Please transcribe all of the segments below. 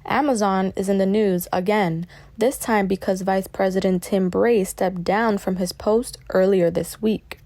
Amazon is in the news again, this time because Vice President Tim Bray stepped down from his post earlier this week.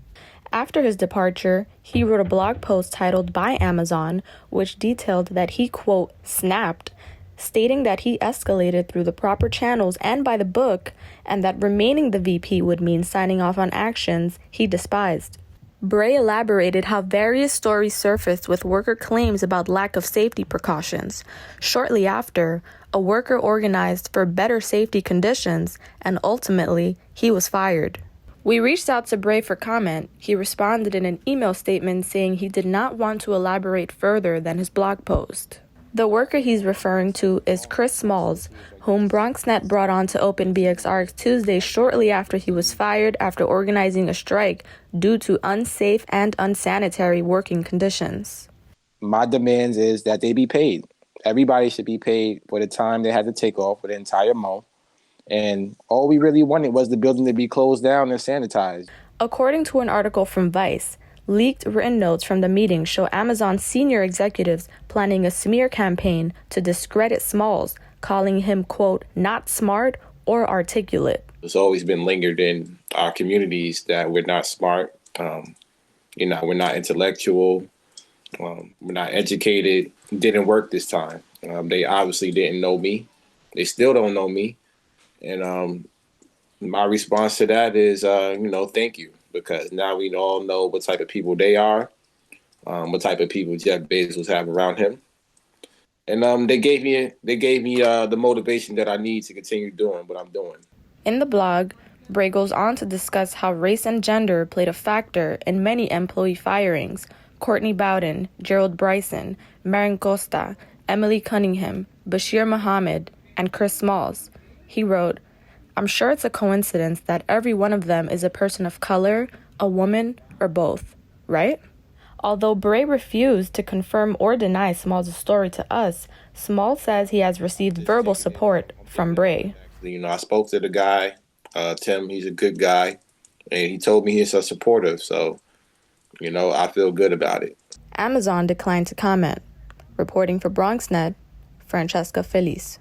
After his departure, he wrote a blog post titled By Amazon, which detailed that he, quote, snapped, stating that he escalated through the proper channels and by the book, and that remaining the VP would mean signing off on actions he despised. Bray elaborated how various stories surfaced with worker claims about lack of safety precautions. Shortly after, a worker organized for better safety conditions, and ultimately, he was fired. We reached out to Bray for comment. He responded in an email statement saying he did not want to elaborate further than his blog post. The worker he's referring to is Chris Smalls, whom BronxNet brought on to open BXRX Tuesday shortly after he was fired after organizing a strike due to unsafe and unsanitary working conditions. My demands is that they be paid. Everybody should be paid for the time they had to take off for the entire month. And all we really wanted was the building to be closed down and sanitized. According to an article from Vice, leaked written notes from the meeting show Amazon senior executives planning a smear campaign to discredit Smalls, calling him, quote, not smart or articulate. It's always been lingered in our communities that we're not smart, we're not intellectual, we're not educated. Didn't work this time. They obviously didn't know me. They still don't know me. And my response to that is, thank you. Because now we all know what type of people they are, what type of people Jeff Bezos have around him. And they gave me the motivation that I need to continue doing what I'm doing. In the blog, Bray goes on to discuss how race and gender played a factor in many employee firings. Courtney Bowden, Gerald Bryson, Marin Costa, Emily Cunningham, Bashir Muhammad, and Chris Smalls. He wrote, I'm sure it's a coincidence that every one of them is a person of color, a woman, or both, right? Although Bray refused to confirm or deny Smalls' story to us, Smalls says he has received verbal support from Bray. I spoke to the guy, Tim, he's a good guy, and he told me he's supportive, so, I feel good about it. Amazon declined to comment. Reporting for BronxNet, Francesca Feliz.